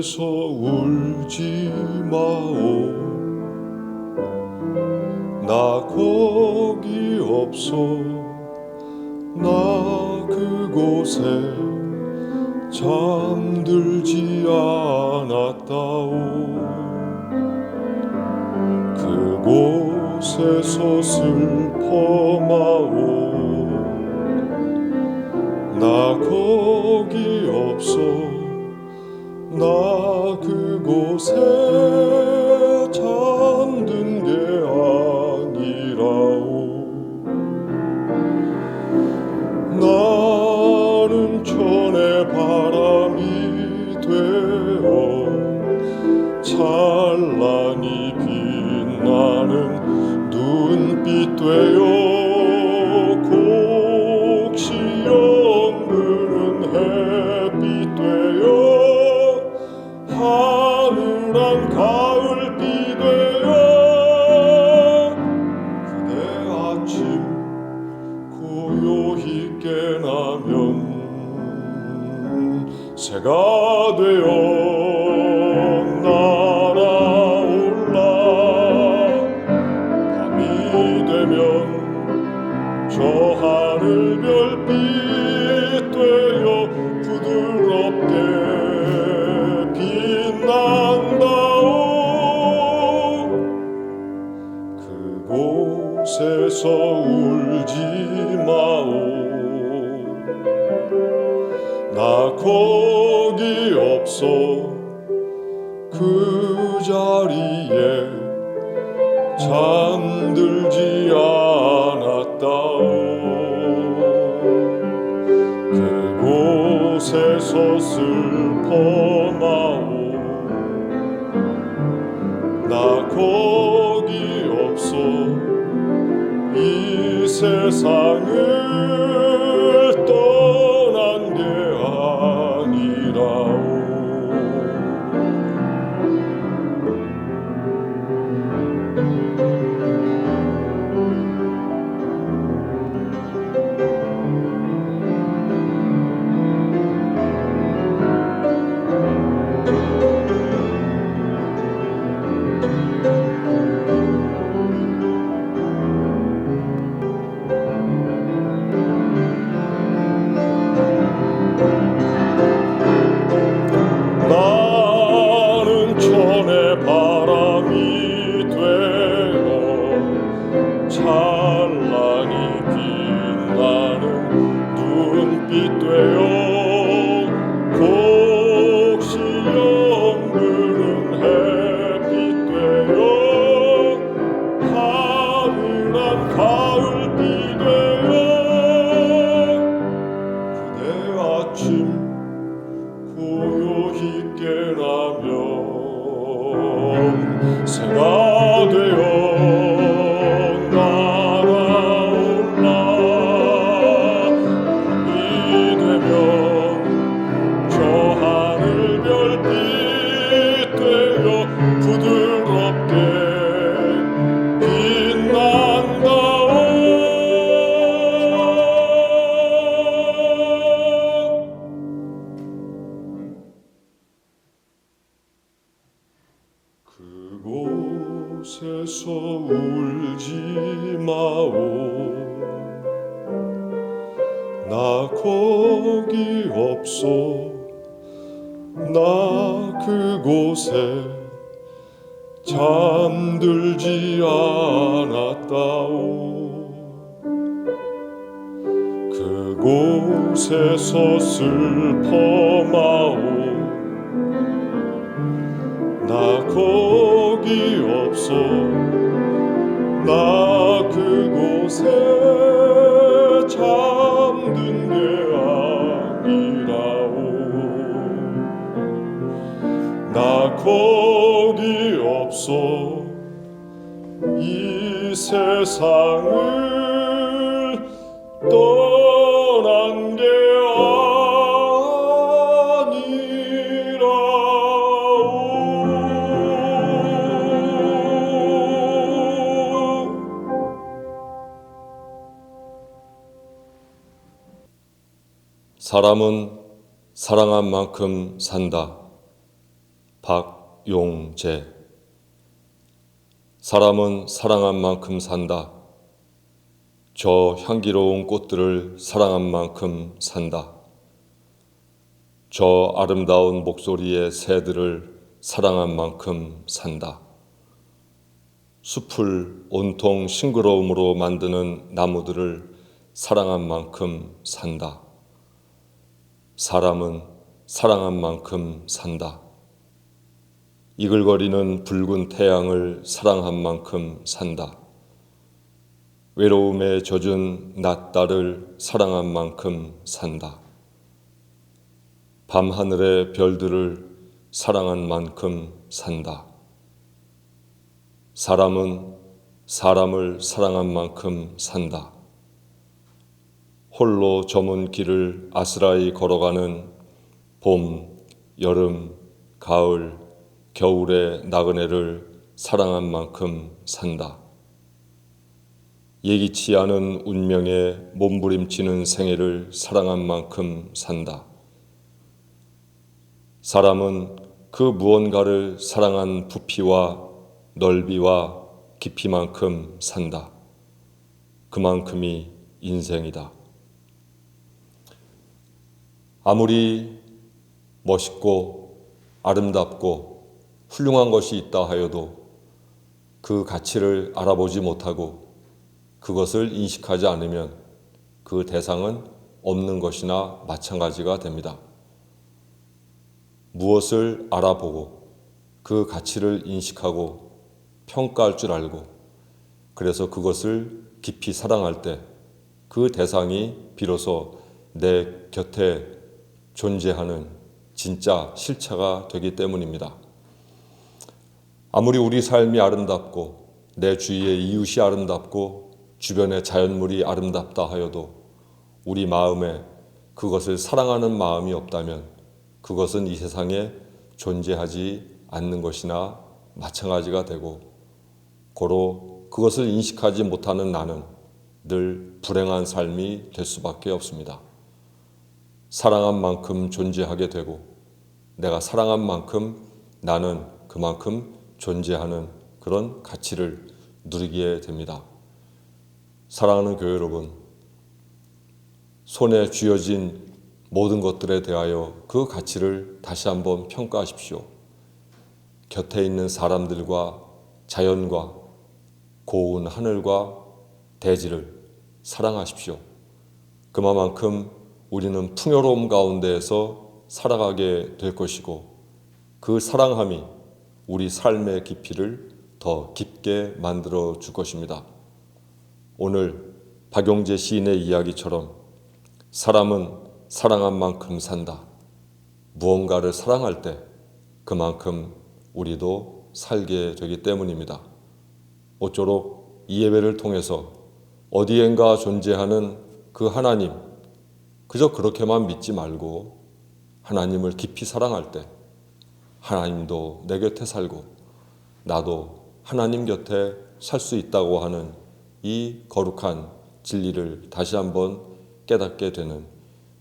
그곳에서 울지 마오. 나 거기 없어. 나 그곳에 잠들지 않았다오. 그곳에서 슬퍼 마오. 나 거기 없어. 나 그곳에 잠든 게 아니라오. 나는 천의 바람이 되어 찬란히 빛나는 눈빛 되어 곡시 연그는 햇빛 되어 하늘한 가을비 되어 그대 아침 고요히 깨나면 새가 되어 날아올라. 밤이 되면 저 하늘 별빛 되어 부드럽게 빛난다오. 그곳에서 울지 마오. 나 거기 없어. 그 자리에 잠들지 않았다오. 그곳에서 슬퍼 마오. 나 거기 없어. 이 세상을 떠난 게 아니라오. 나는 천의 바람이 되어 찬란히 빛나는 눈빛 되어 곡시 연그는 햇빛 되어 하늘한 가을비 되어 그대 아침 고요히 깨나면 새가 되어 날아올라. 밤이 되면 저 하늘 별빛 되어 부드럽게 빛난다오. 그곳에서 울지 마오. 나 거기 없어. 나 그곳에 잠들지 않았다오. 그곳에서 슬퍼 마오. 나 거기 없어. 나 그곳에 잠든 게 아니라오. 나 거기 없어. 이 세상을 떠난 게 사람은 사랑한 만큼 산다. 박용재. 사람은 사랑한 만큼 산다. 저 향기로운 꽃들을 사랑한 만큼 산다. 저 아름다운 목소리의 새들을 사랑한 만큼 산다. 숲을 온통 싱그러움으로 만드는 나무들을 사랑한 만큼 산다. 사람은 사랑한 만큼 산다. 이글거리는 붉은 태양을 사랑한 만큼 산다. 외로움에 젖은 낮달을 사랑한 만큼 산다. 밤하늘의 별들을 사랑한 만큼 산다. 사람은 사람을 사랑한 만큼 산다. 홀로 저문 길을 아스라이 걸어가는 봄, 여름, 가을, 겨울의 나그네를 사랑한 만큼 산다. 예기치 않은 운명에 몸부림치는 생애를 사랑한 만큼 산다. 사람은 그 무언가를 사랑한 부피와 넓이와 깊이만큼 산다. 그만큼이 인생이다. 아무리 멋있고 아름답고 훌륭한 것이 있다 하여도 그 가치를 알아보지 못하고 그것을 인식하지 않으면 그 대상은 없는 것이나 마찬가지가 됩니다. 무엇을 알아보고 그 가치를 인식하고 평가할 줄 알고 그래서 그것을 깊이 사랑할 때 그 대상이 비로소 내 곁에 존재하는 진짜 실체가 되기 때문입니다. 아무리 우리 삶이 아름답고 내 주위의 이웃이 아름답고 주변의 자연물이 아름답다 하여도 우리 마음에 그것을 사랑하는 마음이 없다면 그것은 이 세상에 존재하지 않는 것이나 마찬가지가 되고 고로 그것을 인식하지 못하는 나는 늘 불행한 삶이 될 수밖에 없습니다. 사랑한 만큼 존재하게 되고 내가 사랑한 만큼 나는 그만큼 존재하는 그런 가치를 누리게 됩니다. 사랑하는 교회 여러분, 손에 쥐어진 모든 것들에 대하여 그 가치를 다시 한번 평가하십시오. 곁에 있는 사람들과 자연과 고운 하늘과 대지를 사랑하십시오. 그만큼 우리는 풍요로움 가운데에서 살아가게 될 것이고 그 사랑함이 우리 삶의 깊이를 더 깊게 만들어 줄 것입니다. 오늘 박용재 시인의 이야기처럼 사람은 사랑한 만큼 산다. 무언가를 사랑할 때 그만큼 우리도 살게 되기 때문입니다. 모쪼록 이 예배를 통해서 어디엔가 존재하는 그 하나님, 그저 그렇게만 믿지 말고 하나님을 깊이 사랑할 때 하나님도 내 곁에 살고 나도 하나님 곁에 살 수 있다고 하는 이 거룩한 진리를 다시 한번 깨닫게 되는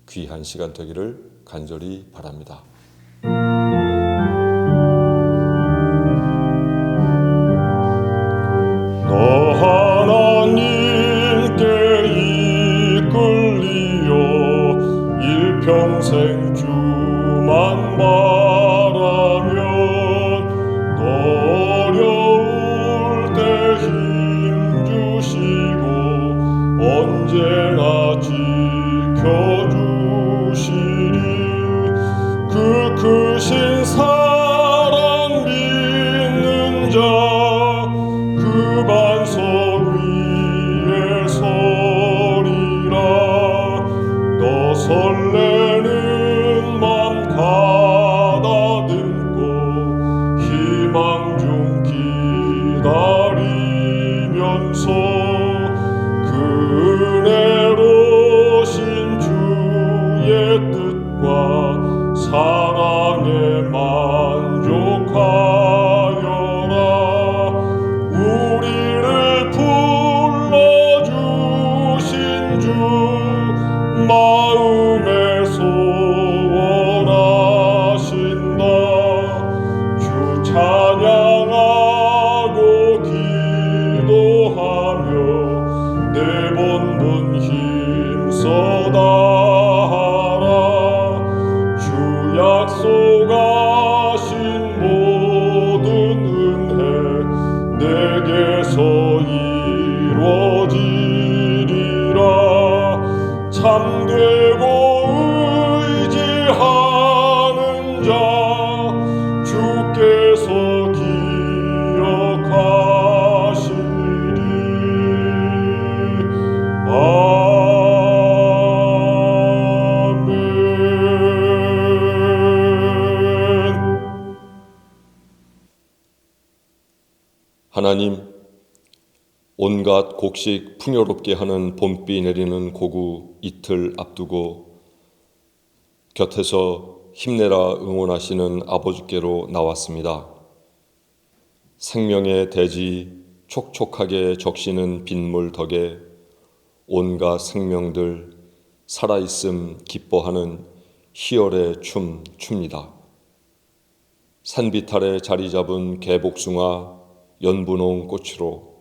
귀한 시간 되기를 간절히 바랍니다. 너 하나님께 이끌리어 일평생 주만 바라면 어려울 때 힘 주시고 언제나 지켜주시리. 그 크신 사랑 믿는 자 그 반석 위에 서리라. 너 설레는 맘 가다듬고 희망 중 기다리면서 그 은혜로신 주의 뜻과 사랑에 만족하여라. 우리를 불러주신 주 마음에 소원하신다. 참되고 의지하는 자 주께서 기억하시리니 아멘. 하나님, 온갖 곡식 풍요롭게 하는 봄비 내리는 고구 이틀 앞두고 곁에서 힘내라 응원하시는 아버지께로 나왔습니다. 생명의 대지 촉촉하게 적시는 빗물 덕에 온갖 생명들 살아있음 기뻐하는 희열의 춤 춥니다. 산비탈에 자리 잡은 개복숭아 연분홍 꽃으로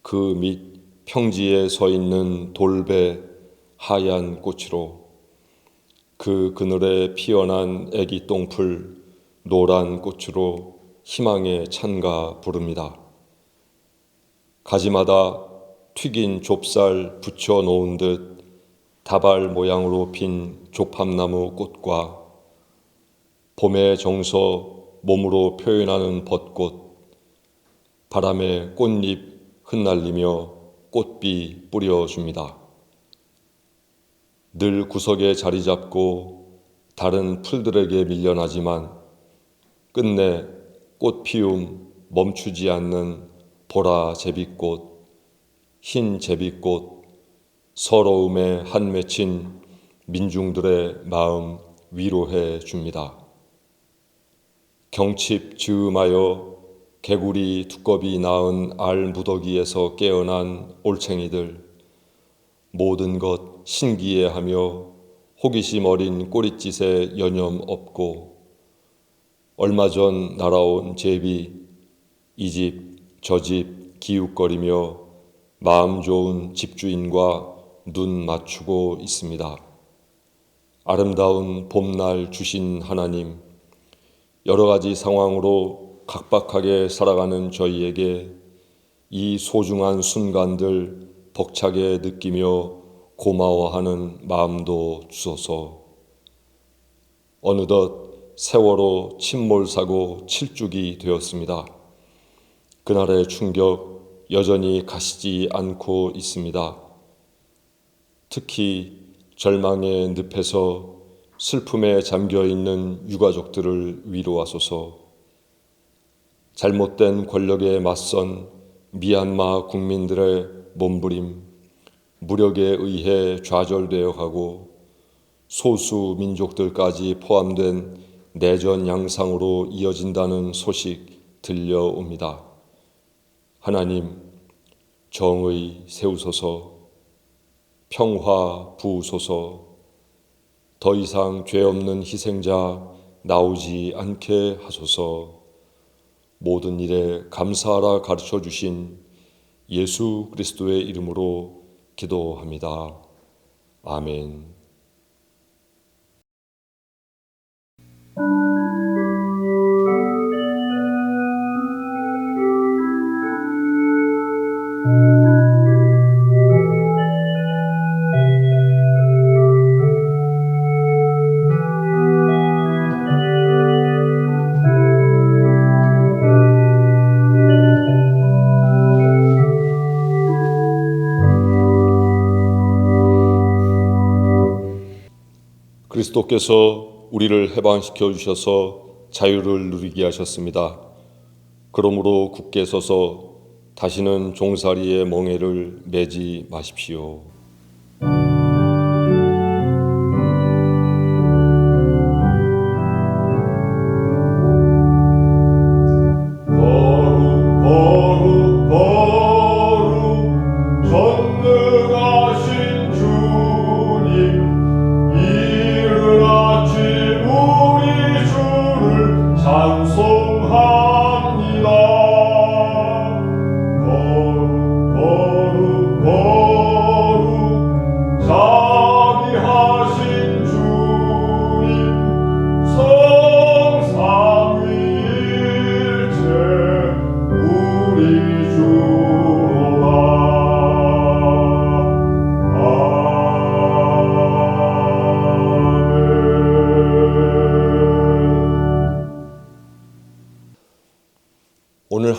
그 밑 평지에 서 있는 돌배 하얀 꽃으로 그 그늘에 피어난 애기 똥풀 노란 꽃으로 희망의 찬가 부릅니다. 가지마다 튀긴 좁쌀 붙여 놓은 듯 다발 모양으로 핀 조팝나무 꽃과 봄의 정서 몸으로 표현하는 벚꽃, 바람에 꽃잎 흩날리며 꽃비 뿌려줍니다. 늘 구석에 자리 잡고 다른 풀들에게 밀려나지만 끝내 꽃 피움 멈추지 않는 보라 제비꽃, 흰 제비꽃, 서러움에 한 맺힌 민중들의 마음 위로해 줍니다. 경칩 즈음하여 개구리 두꺼비 낳은 알 무더기에서 깨어난 올챙이들, 모든 것 신기해하며 호기심 어린 꼬릿짓에 여념 없고 얼마 전 날아온 제비 이 집 저 집 기웃거리며 마음 좋은 집주인과 눈 맞추고 있습니다. 아름다운 봄날 주신 하나님, 여러 가지 상황으로 각박하게 살아가는 저희에게 이 소중한 순간들 벅차게 느끼며 고마워하는 마음도 주소서. 어느덧 세월호 침몰사고 7주기 되었습니다. 그날의 충격 여전히 가시지 않고 있습니다. 특히 절망의 늪에서 슬픔에 잠겨있는 유가족들을 위로하소서. 잘못된 권력에 맞선 미얀마 국민들의 몸부림, 무력에 의해 좌절되어 가고 소수 민족들까지 포함된 내전 양상으로 이어진다는 소식 들려옵니다. 하나님, 정의 세우소서, 평화 부으소서, 더 이상 죄 없는 희생자 나오지 않게 하소서. 모든 일에 감사하라 가르쳐 주신 예수 그리스도의 이름으로 기도합니다. 아멘. 그리스도께서 우리를 해방시켜 주셔서 자유를 누리게 하셨습니다. 그러므로 굳게 서서 다시는 종살이의 멍에를 매지 마십시오. 거룩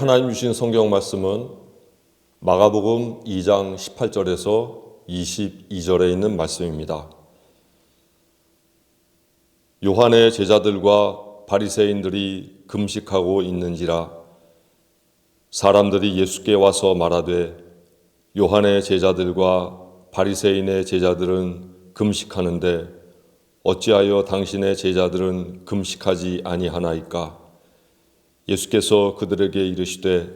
하나님 주신 성경 말씀은 마가복음 2장 18절에서 22절에 있는 말씀입니다. 요한의 제자들과 바리새인들이 금식하고 있는지라 사람들이 예수께 와서 말하되 요한의 제자들과 바리새인의 제자들은 금식하는데 어찌하여 당신의 제자들은 금식하지 아니하나이까? 예수께서 그들에게 이르시되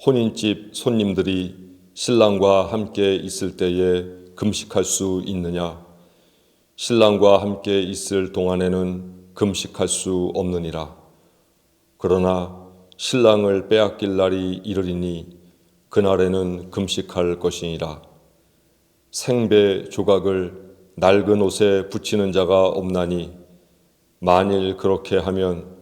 혼인집 손님들이 신랑과 함께 있을 때에 금식할 수 있느냐? 신랑과 함께 있을 동안에는 금식할 수 없느니라. 그러나 신랑을 빼앗길 날이 이르리니 그날에는 금식할 것이니라. 생배 조각을 낡은 옷에 붙이는 자가 없나니 만일 그렇게 하면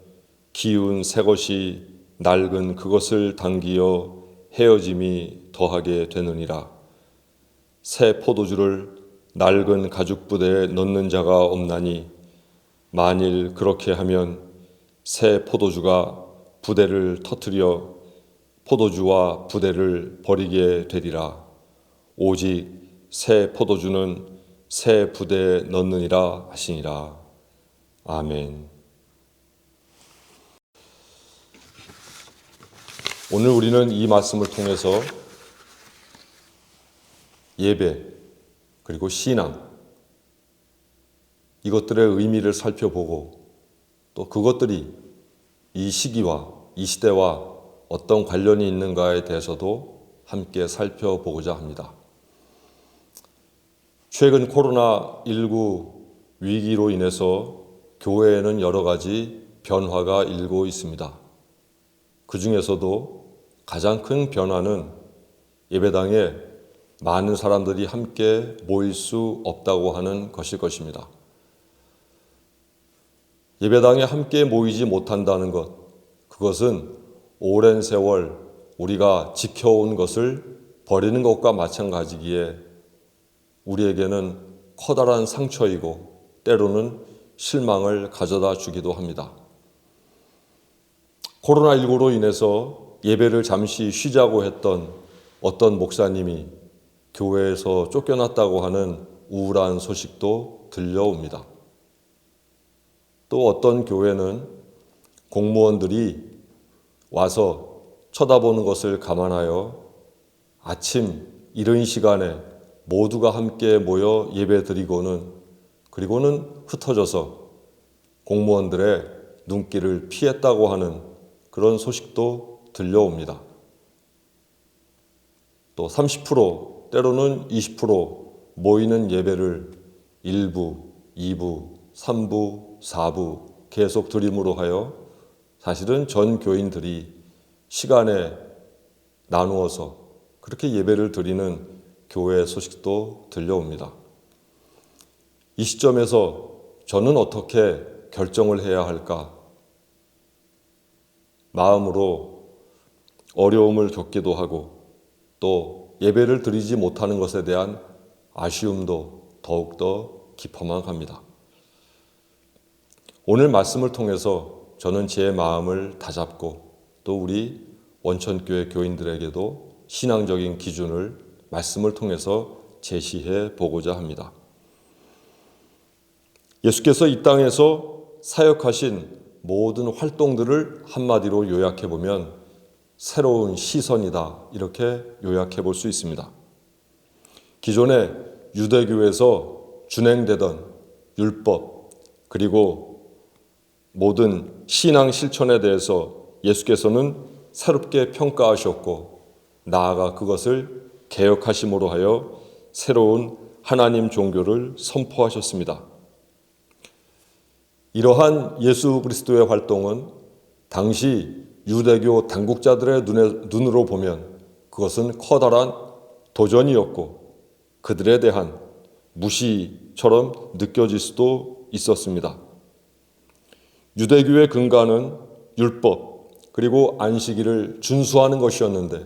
기운 새 것이 낡은 그것을 당기어 헤어짐이 더하게 되느니라. 새 포도주를 낡은 가죽 부대에 넣는 자가 없나니 만일 그렇게 하면 새 포도주가 부대를 터뜨려 포도주와 부대를 버리게 되리라. 오직 새 포도주는 새 부대에 넣느니라 하시니라. 아멘. 오늘 우리는 이 말씀을 통해서 예배 그리고 신앙 이것들의 의미를 살펴보고 또 그것들이 이 시기와 이 시대와 어떤 관련이 있는가에 대해서도 함께 살펴보고자 합니다. 최근 코로나19 위기로 인해서 교회에는 여러 가지 변화가 일고 있습니다. 그 중에서도 가장 큰 변화는 예배당에 많은 사람들이 함께 모일 수 없다고 하는 것일 것입니다. 예배당에 함께 모이지 못한다는 것, 그것은 오랜 세월 우리가 지켜온 것을 버리는 것과 마찬가지기에 우리에게는 커다란 상처이고 때로는 실망을 가져다 주기도 합니다. 코로나19로 인해서 예배를 잠시 쉬자고 했던 어떤 목사님이 교회에서 쫓겨났다고 하는 우울한 소식도 들려옵니다. 또 어떤 교회는 공무원들이 와서 쳐다보는 것을 감안하여 아침 이른 시간에 모두가 함께 모여 예배드리고는 그리고는 흩어져서 공무원들의 눈길을 피했다고 하는 그런 소식도 들려옵니다. 또 30% 때로는 20% 모이는 예배를 1부, 2부, 3부, 4부 계속 드림으로 하여 사실은 전 교인들이 시간에 나누어서 그렇게 예배를 드리는 교회 소식도 들려옵니다. 이 시점에서 저는 어떻게 결정을 해야 할까? 마음으로 어려움을 겪기도 하고 또 예배를 드리지 못하는 것에 대한 아쉬움도 더욱더 깊어만 갑니다. 오늘 말씀을 통해서 저는 제 마음을 다잡고 또 우리 원천교회 교인들에게도 신앙적인 기준을 말씀을 통해서 제시해 보고자 합니다. 예수께서 이 땅에서 사역하신 모든 활동들을 한마디로 요약해 보면 새로운 시선이다 이렇게 요약해 볼 수 있습니다. 기존에 유대교에서 준행되던 율법 그리고 모든 신앙 실천에 대해서 예수께서는 새롭게 평가하셨고 나아가 그것을 개혁하심으로 하여 새로운 하나님 종교를 선포하셨습니다. 이러한 예수 그리스도의 활동은 당시 유대교 당국자들의 눈으로 보면 그것은 커다란 도전이었고 그들에 대한 무시처럼 느껴질 수도 있었습니다. 유대교의 근간은 율법 그리고 안식일을 준수하는 것이었는데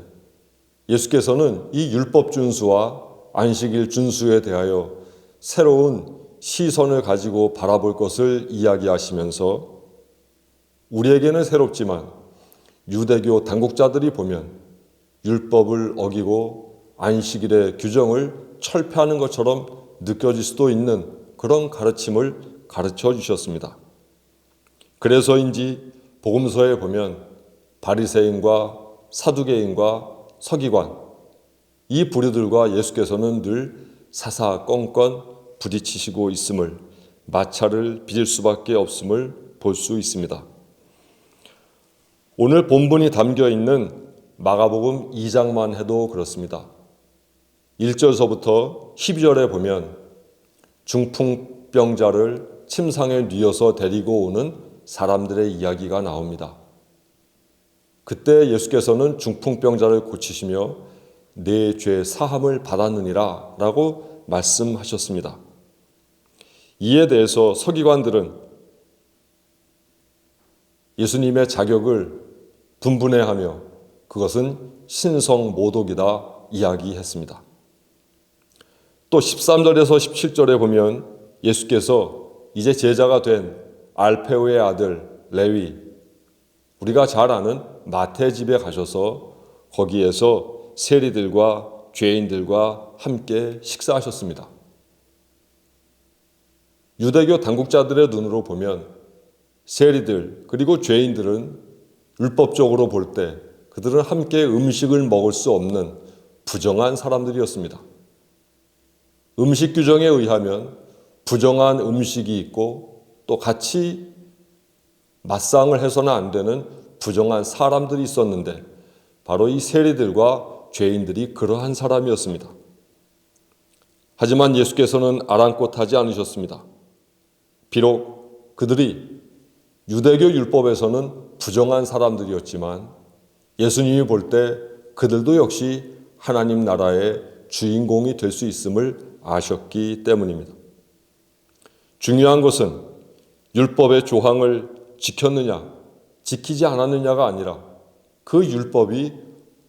예수께서는 이 율법 준수와 안식일 준수에 대하여 새로운 시선을 가지고 바라볼 것을 이야기하시면서 우리에게는 새롭지만 유대교 당국자들이 보면 율법을 어기고 안식일의 규정을 철폐하는 것처럼 느껴질 수도 있는 그런 가르침을 가르쳐 주셨습니다. 그래서인지 복음서에 보면 바리새인과 사두개인과 서기관, 이 부류들과 예수께서는 늘 사사건건 부딪히시고 있음을, 마찰을 빚을 수밖에 없음을 볼 수 있습니다. 오늘 본문이 담겨 있는 마가복음 2장만 해도 그렇습니다. 1절서부터 12절에 보면 중풍병자를 침상에 뉘어서 데리고 오는 사람들의 이야기가 나옵니다. 그때 예수께서는 중풍병자를 고치시며 내 죄 사함을 받았느니라 라고 말씀하셨습니다. 이에 대해서 서기관들은 예수님의 자격을 분분해하며 그것은 신성모독이다 이야기했습니다. 또 13절에서 17절에 보면 예수께서 이제 제자가 된 알페오의 아들 레위, 우리가 잘 아는 마태 집에 가셔서 거기에서 세리들과 죄인들과 함께 식사하셨습니다. 유대교 당국자들의 눈으로 보면 세리들 그리고 죄인들은 율법적으로 볼 때 그들은 함께 음식을 먹을 수 없는 부정한 사람들이었습니다. 음식 규정에 의하면 부정한 음식이 있고 또 같이 맞상을 해서는 안 되는 부정한 사람들이 있었는데 바로 이 세리들과 죄인들이 그러한 사람이었습니다. 하지만 예수께서는 아랑곳하지 않으셨습니다. 비록 그들이 유대교 율법에서는 부정한 사람들이었지만 예수님이 볼 때 그들도 역시 하나님 나라의 주인공이 될 수 있음을 아셨기 때문입니다. 중요한 것은 율법의 조항을 지켰느냐, 지키지 않았느냐가 아니라 그 율법이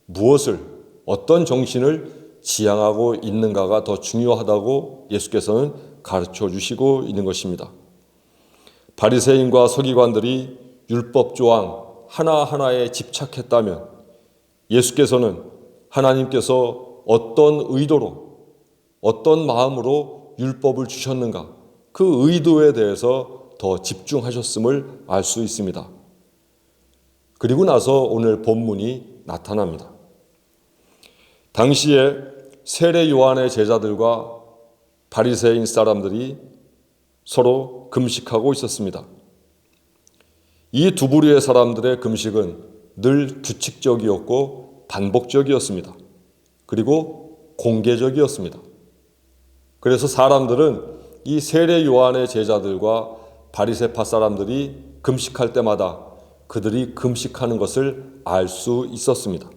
무엇을, 어떤 정신을 지향하고 있는가가 더 중요하다고 예수께서는 가르쳐 주시고 있는 것입니다. 바리새인과 서기관들이 율법 조항 하나하나에 집착했다면 예수께서는 하나님께서 어떤 의도로, 어떤 마음으로 율법을 주셨는가, 그 의도에 대해서 더 집중하셨음을 알 수 있습니다. 그리고 나서 오늘 본문이 나타납니다. 당시에 세례 요한의 제자들과 바리새인 사람들이 서로 금식하고 있었습니다. 이 두 부류의 사람들의 금식은 늘 규칙적이었고 반복적이었습니다. 그리고 공개적이었습니다. 그래서 사람들은 이 세례 요한의 제자들과 바리새파 사람들이 금식할 때마다 그들이 금식하는 것을 알 수 있었습니다.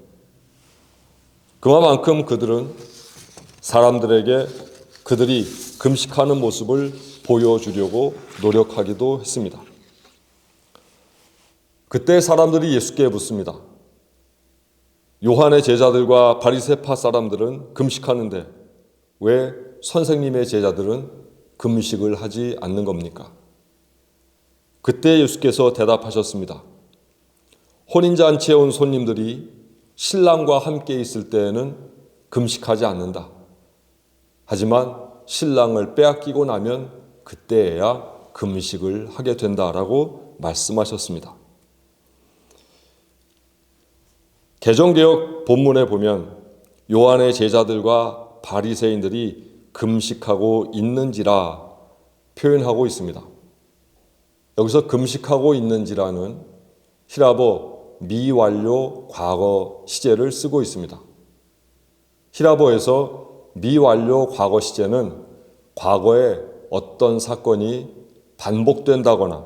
그만큼 그들은 사람들에게 그들이 금식하는 모습을 보여주려고 노력하기도 했습니다. 그때 사람들이 예수께 묻습니다. 요한의 제자들과 바리새파 사람들은 금식하는데 왜 선생님의 제자들은 금식을 하지 않는 겁니까? 그때 예수께서 대답하셨습니다. 혼인잔치에 온 손님들이 신랑과 함께 있을 때에는 금식하지 않는다. 하지만 신랑을 빼앗기고 나면 그때에야 금식을 하게 된다라고 말씀하셨습니다. 개정개혁 본문에 보면 요한의 제자들과 바리새인들이 금식하고 있는지라 표현하고 있습니다. 여기서 금식하고 있는지라는 히라보 미완료 과거 시제를 쓰고 있습니다. 히라보에서 미완료 과거 시제는 과거에 어떤 사건이 반복된다거나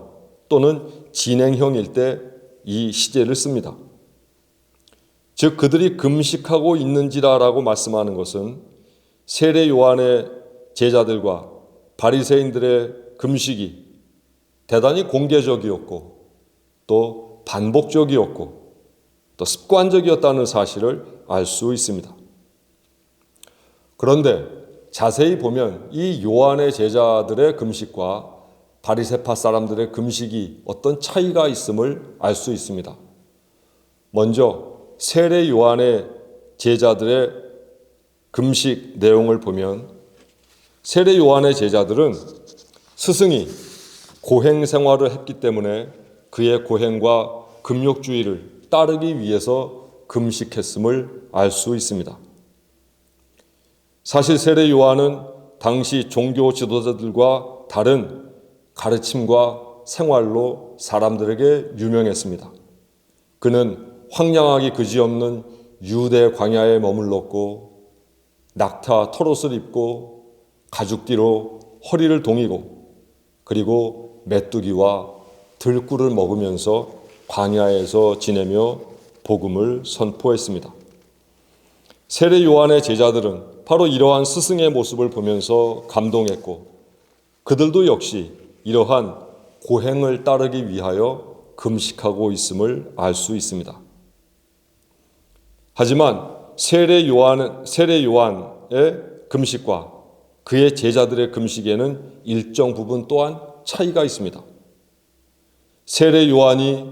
또는 진행형일 때 이 시제를 씁니다. 즉 그들이 금식하고 있는지라라고 말씀하는 것은 세례 요한의 제자들과 바리새인들의 금식이 대단히 공개적이었고 또 반복적이었고 또 습관적이었다는 사실을 알 수 있습니다. 그런데 자세히 보면 이 요한의 제자들의 금식과 바리새파 사람들의 금식이 어떤 차이가 있음을 알 수 있습니다. 먼저 세례 요한의 제자들의 금식 내용을 보면 세례 요한의 제자들은 스승이 고행 생활을 했기 때문에 그의 고행과 금욕주의를 따르기 위해서 금식했음을 알 수 있습니다. 사실 세례 요한은 당시 종교 지도자들과 다른 가르침과 생활로 사람들에게 유명했습니다. 그는 황량하기 그지없는 유대 광야에 머물렀고 낙타 털옷을 입고 가죽띠로 허리를 동이고 그리고 메뚜기와 들꿀을 먹으면서 광야에서 지내며 복음을 선포했습니다. 세례 요한의 제자들은 바로 이러한 스승의 모습을 보면서 감동했고 그들도 역시 이러한 고행을 따르기 위하여 금식하고 있음을 알 수 있습니다. 하지만 세례 요한의 금식과 그의 제자들의 금식에는 일정 부분 또한 차이가 있습니다. 세례 요한이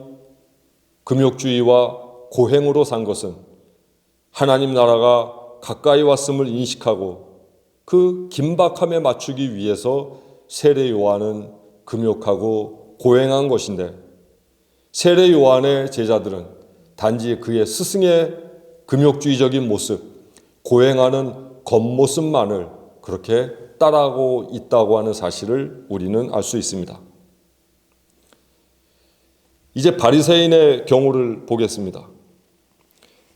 금욕주의와 고행으로 산 것은 하나님 나라가 가까이 왔음을 인식하고 그 긴박함에 맞추기 위해서 세례 요한은 금욕하고 고행한 것인데 세례 요한의 제자들은 단지 그의 스승의 금욕주의적인 모습, 고행하는 겉모습만을 그렇게 따라하고 있다고 하는 사실을 우리는 알 수 있습니다. 이제 바리새인의 경우를 보겠습니다.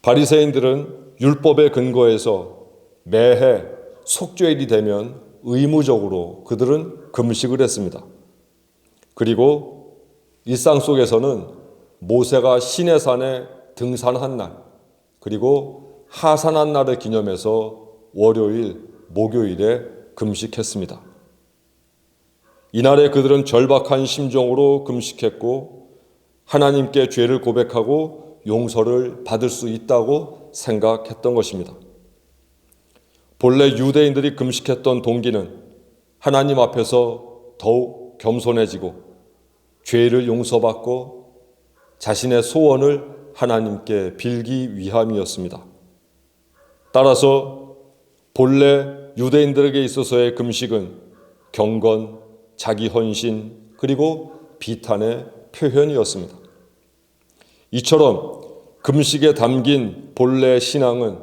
바리새인들은 율법에 근거해서 매해 속죄일이 되면 의무적으로 그들은 금식을 했습니다. 그리고 일상 속에서는 모세가 시내산에 등산한 날, 그리고 하산한 날을 기념해서 월요일, 목요일에 금식했습니다. 이날에 그들은 절박한 심정으로 금식했고 하나님께 죄를 고백하고 용서를 받을 수 있다고 생각했던 것입니다. 본래 유대인들이 금식했던 동기는 하나님 앞에서 더욱 겸손해지고 죄를 용서받고 자신의 소원을 하나님께 빌기 위함이었습니다. 따라서 본래 유대인들에게 있어서의 금식은 경건, 자기 헌신, 그리고 비탄의 표현이었습니다. 이처럼 금식에 담긴 본래 신앙은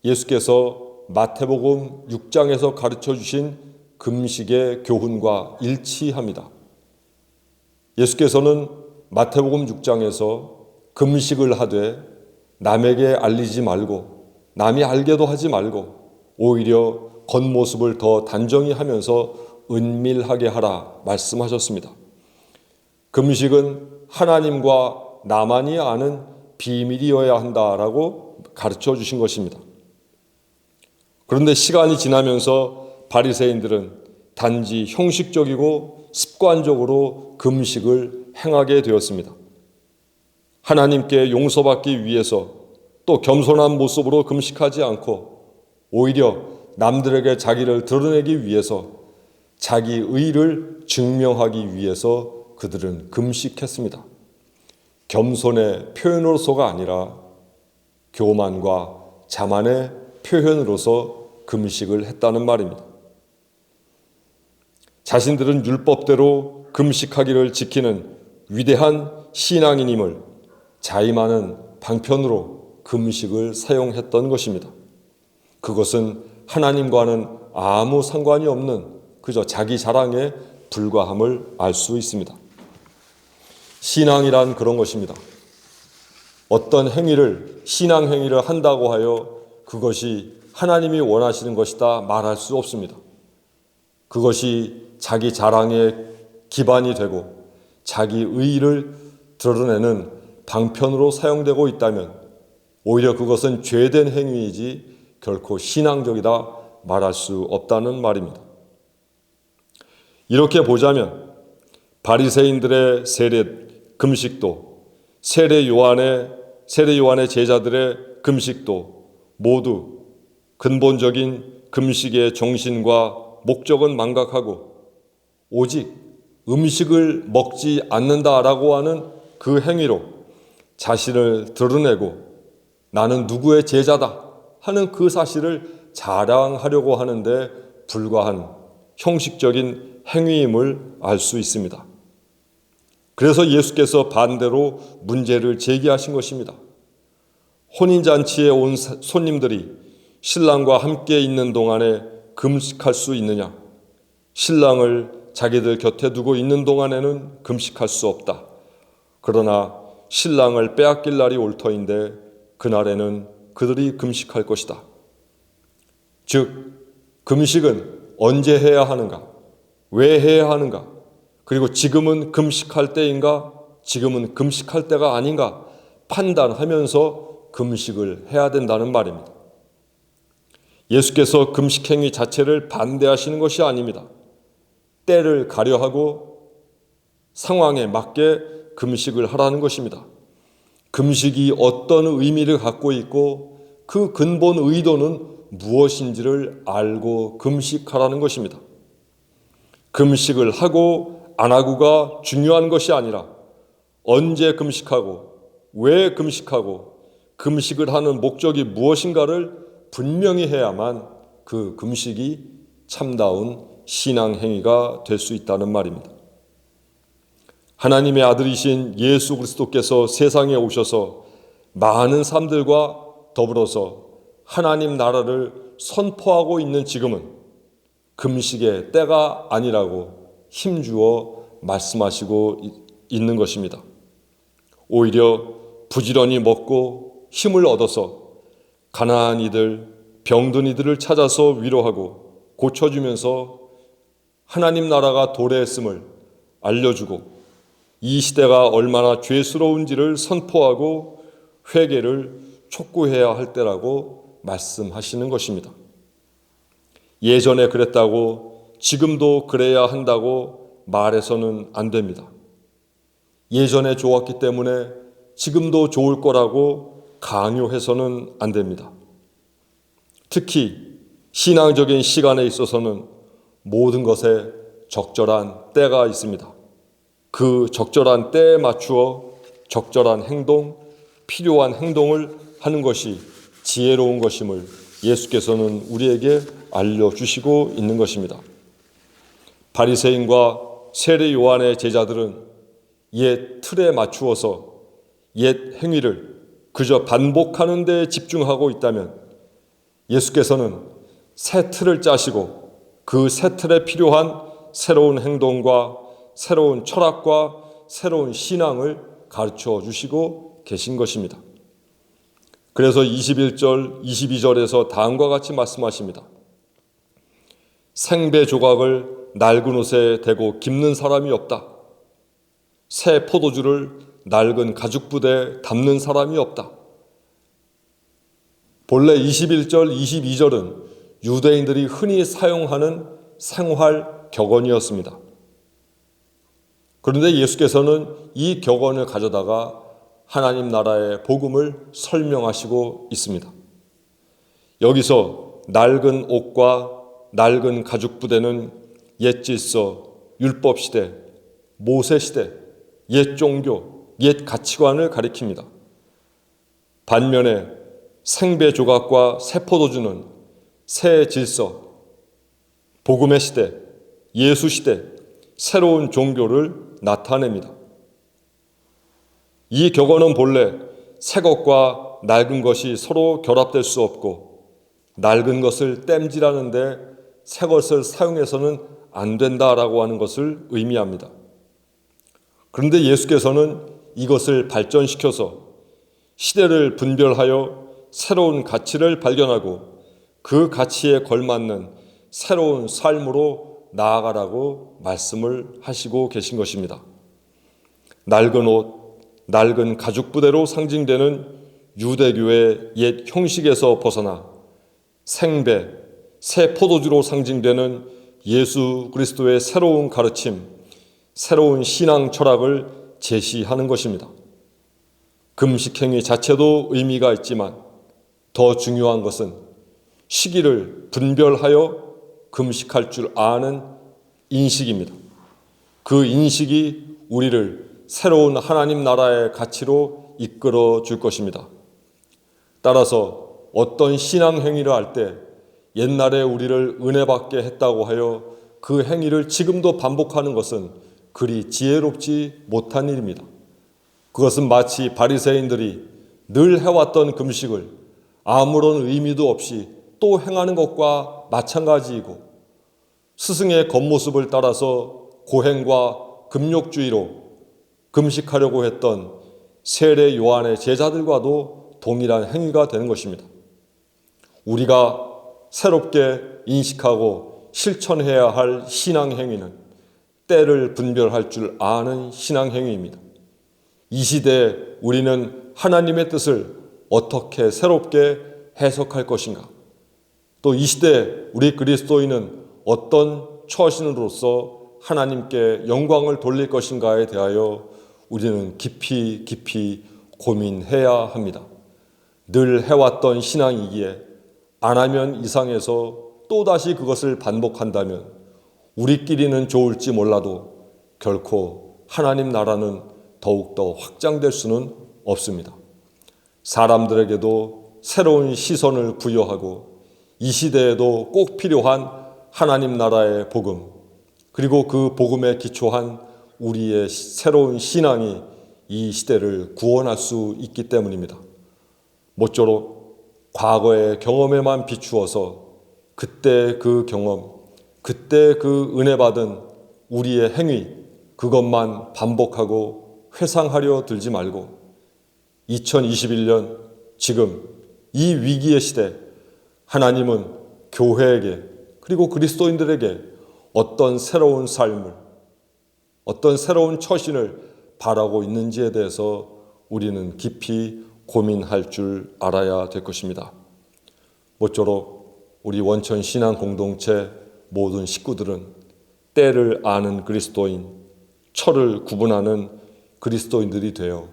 예수께서 마태복음 6장에서 가르쳐 주신 금식의 교훈과 일치합니다. 예수께서는 마태복음 6장에서 금식을 하되 남에게 알리지 말고 남이 알게도 하지 말고 오히려 겉모습을 더 단정히 하면서 은밀하게 하라 말씀하셨습니다. 금식은 하나님과 나만이 아는 비밀이어야 한다라고 가르쳐 주신 것입니다. 그런데 시간이 지나면서 바리새인들은 단지 형식적이고 습관적으로 금식을 행하게 되었습니다. 하나님께 용서받기 위해서 또 겸손한 모습으로 금식하지 않고 오히려 남들에게 자기를 드러내기 위해서 자기 의를 증명하기 위해서 그들은 금식했습니다. 겸손의 표현으로서가 아니라 교만과 자만의 표현으로서 금식을 했다는 말입니다. 자신들은 율법대로 금식하기를 지키는 위대한 신앙인임을 자임하는 방편으로 금식을 사용했던 것입니다. 그것은 하나님과는 아무 상관이 없는 그저 자기 자랑에 불과함을 알 수 있습니다. 신앙이란 그런 것입니다. 어떤 행위를, 신앙 행위를 한다고 하여 그것이 하나님이 원하시는 것이다 말할 수 없습니다. 그것이 자기 자랑의 기반이 되고 자기 의의를 드러내는 방편으로 사용되고 있다면 오히려 그것은 죄된 행위이지 결코 신앙적이다 말할 수 없다는 말입니다. 이렇게 보자면 바리새인들의 금식도 세례 요한의 제자들의 금식도 모두 근본적인 금식의 정신과 목적은 망각하고 오직 음식을 먹지 않는다라고 하는 그 행위로 자신을 드러내고 나는 누구의 제자다 하는 그 사실을 자랑하려고 하는데 불과한 형식적인 행위임을 알 수 있습니다. 그래서 예수께서 반대로 문제를 제기하신 것입니다. 혼인잔치에 온 손님들이 신랑과 함께 있는 동안에 금식할 수 있느냐? 신랑을 자기들 곁에 두고 있는 동안에는 금식할 수 없다. 그러나 신랑을 빼앗길 날이 올 터인데 그날에는 그들이 금식할 것이다. 즉, 금식은 언제 해야 하는가? 왜 해야 하는가? 그리고 지금은 금식할 때인가? 지금은 금식할 때가 아닌가? 판단하면서 금식을 해야 된다는 말입니다. 예수께서 금식 행위 자체를 반대하시는 것이 아닙니다. 때를 가려하고 상황에 맞게 금식을 하라는 것입니다. 금식이 어떤 의미를 갖고 있고 그 근본 의도는 무엇인지를 알고 금식하라는 것입니다. 금식을 하고 안 하고가 중요한 것이 아니라 언제 금식하고 왜 금식하고 금식을 하는 목적이 무엇인가를 분명히 해야만 그 금식이 참다운 신앙 행위가 될 수 있다는 말입니다. 하나님의 아들이신 예수 그리스도께서 세상에 오셔서 많은 사람들과 더불어서 하나님 나라를 선포하고 있는 지금은 금식의 때가 아니라고 힘주어 말씀하시고 있는 것입니다. 오히려 부지런히 먹고 힘을 얻어서 가난한 이들, 병든 이들을 찾아서 위로하고 고쳐주면서 하나님 나라가 도래했음을 알려주고 이 시대가 얼마나 죄스러운지를 선포하고 회개를 촉구해야 할 때라고 말씀하시는 것입니다. 예전에 그랬다고 지금도 그래야 한다고 말해서는 안 됩니다. 예전에 좋았기 때문에 지금도 좋을 거라고 강요해서는 안 됩니다. 특히 신앙적인 시간에 있어서는 모든 것에 적절한 때가 있습니다. 그 적절한 때에 맞추어 적절한 행동, 필요한 행동을 하는 것이 지혜로운 것임을 예수께서는 우리에게 알려주시고 있는 것입니다. 바리새인과 세례 요한의 제자들은 옛 틀에 맞추어서 옛 행위를 그저 반복하는 데 집중하고 있다면 예수께서는 새 틀을 짜시고 그 새 틀에 필요한 새로운 행동과 새로운 철학과 새로운 신앙을 가르쳐 주시고 계신 것입니다. 그래서 21절, 22절에서 다음과 같이 말씀하십니다. 생배 조각을 낡은 옷에 대고 깁는 사람이 없다. 새 포도주를 낡은 가죽부대에 담는 사람이 없다. 본래 21절, 22절은 유대인들이 흔히 사용하는 생활 격언이었습니다. 그런데 예수께서는 이 격언을 가져다가 하나님 나라의 복음을 설명하시고 있습니다. 여기서 낡은 옷과 낡은 가죽 부대는 옛 질서, 율법 시대, 모세 시대, 옛 종교, 옛 가치관을 가리킵니다. 반면에 생배 조각과 새 포도주는 새 질서, 복음의 시대, 예수 시대, 새로운 종교를 나타냅니다. 이 격언은 본래 새 것과 낡은 것이 서로 결합될 수 없고 낡은 것을 땜질하는데 새 것을 사용해서는 안 된다라고 하는 것을 의미합니다. 그런데 예수께서는 이것을 발전시켜서 시대를 분별하여 새로운 가치를 발견하고 그 가치에 걸맞는 새로운 삶으로 나아가라고 말씀을 하시고 계신 것입니다. 낡은 옷, 낡은 가죽 부대로 상징되는 유대교의 옛 형식에서 벗어나 생배, 새 포도주로 상징되는 예수 그리스도의 새로운 가르침, 새로운 신앙 철학을 제시하는 것입니다. 금식 행위 자체도 의미가 있지만 더 중요한 것은 시기를 분별하여 금식할 줄 아는 인식입니다. 그 인식이 우리를 새로운 하나님 나라의 가치로 이끌어 줄 것입니다. 따라서 어떤 신앙 행위를 할 때 옛날에 우리를 은혜 받게 했다고 하여 그 행위를 지금도 반복하는 것은 그리 지혜롭지 못한 일입니다. 그것은 마치 바리새인들이 늘 해왔던 금식을 아무런 의미도 없이 또 행하는 것과 마찬가지이고, 스승의 겉모습을 따라서 고행과 금욕주의로 금식하려고 했던 세례 요한의 제자들과도 동일한 행위가 되는 것입니다. 우리가 새롭게 인식하고 실천해야 할 신앙 행위는 때를 분별할 줄 아는 신앙 행위입니다. 이 시대에 우리는 하나님의 뜻을 어떻게 새롭게 해석할 것인가? 또 이 시대에 우리 그리스도인은 어떤 처신으로서 하나님께 영광을 돌릴 것인가에 대하여 우리는 깊이 고민해야 합니다. 늘 해왔던 신앙이기에 안 하면 이상해서 또다시 그것을 반복한다면 우리끼리는 좋을지 몰라도 결코 하나님 나라는 더욱더 확장될 수는 없습니다. 사람들에게도 새로운 시선을 부여하고 이 시대에도 꼭 필요한 하나님 나라의 복음, 그리고 그 복음에 기초한 우리의 새로운 신앙이 이 시대를 구원할 수 있기 때문입니다. 모쪼록 과거의 경험에만 비추어서 그때 그 경험, 그때 그 은혜 받은 우리의 행위, 그것만 반복하고 회상하려 들지 말고 2021년 지금 이 위기의 시대, 하나님은 교회에게 그리고 그리스도인들에게 어떤 새로운 삶을, 어떤 새로운 처신을 바라고 있는지에 대해서 우리는 깊이 고민할 줄 알아야 될 것입니다. 모쪼록 우리 원천 신앙 공동체 모든 식구들은 때를 아는 그리스도인, 철을 구분하는 그리스도인들이 되어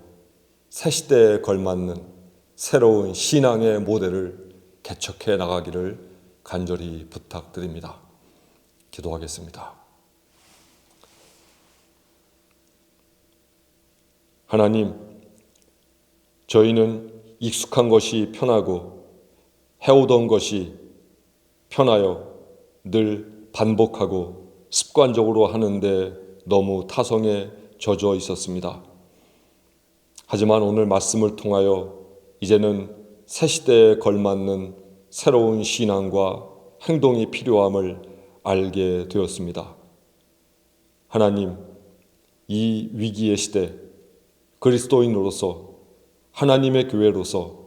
새 시대에 걸맞는 새로운 신앙의 모델을 개척해 나가기를 간절히 부탁드립니다. 기도하겠습니다. 하나님, 저희는 익숙한 것이 편하고 해오던 것이 편하여 늘 반복하고 습관적으로 하는데 너무 타성에 젖어 있었습니다. 하지만 오늘 말씀을 통하여 이제는 새 시대에 걸맞는 새로운 신앙과 행동이 필요함을 알게 되었습니다. 하나님, 이 위기의 시대, 그리스도인으로서 하나님의 교회로서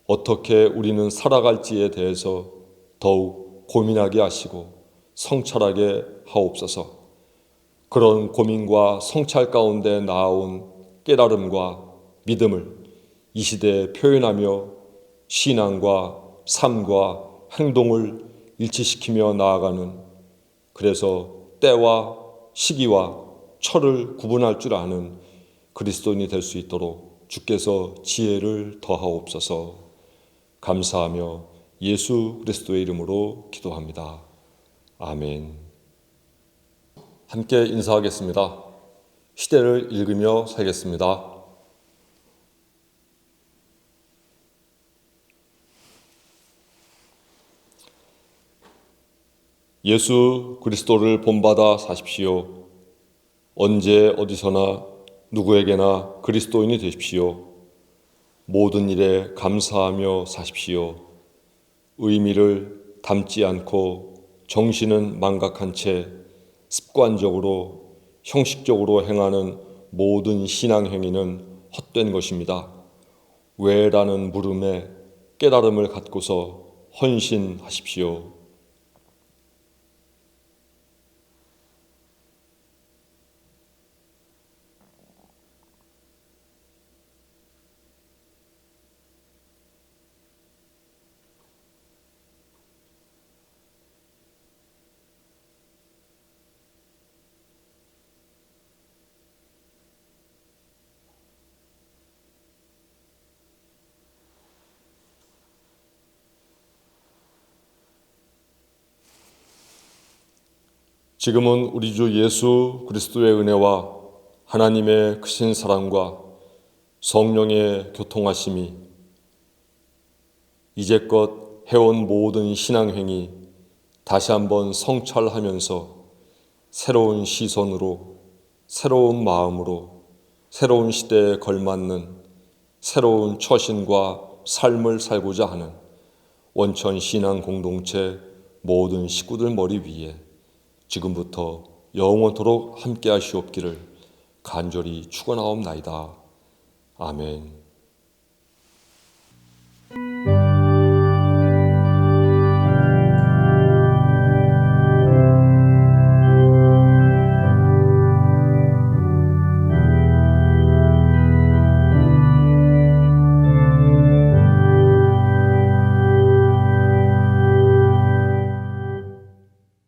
어떻게 우리는 살아갈지에 대해서 더욱 고민하게 하시고 성찰하게 하옵소서. 그런 고민과 성찰 가운데 나아온 깨달음과 믿음을 이 시대에 표현하며 신앙과 삶과 행동을 일치시키며 나아가는, 그래서 때와 시기와 철을 구분할 줄 아는 그리스도인이 될 수 있도록 주께서 지혜를 더하옵소서. 감사하며 예수 그리스도의 이름으로 기도합니다. 아멘. 함께 인사하겠습니다. 시대를 읽으며 살겠습니다. 예수 그리스도를 본받아 사십시오. 언제 어디서나 누구에게나 그리스도인이 되십시오. 모든 일에 감사하며 사십시오. 의미를 담지 않고 정신은 망각한 채 습관적으로 형식적으로 행하는 모든 신앙 행위는 헛된 것입니다. 왜라는 물음에 깨달음을 갖고서 헌신하십시오. 지금은 우리 주 예수 그리스도의 은혜와 하나님의 크신 사랑과 성령의 교통하심이 이제껏 해온 모든 신앙행위 다시 한번 성찰하면서 새로운 시선으로, 새로운 마음으로, 새로운 시대에 걸맞는 새로운 처신과 삶을 살고자 하는 원천 신앙 공동체 모든 식구들 머리 위에 지금부터 영원토록 함께 하시옵기를 간절히 축원하옵나이다. 아멘.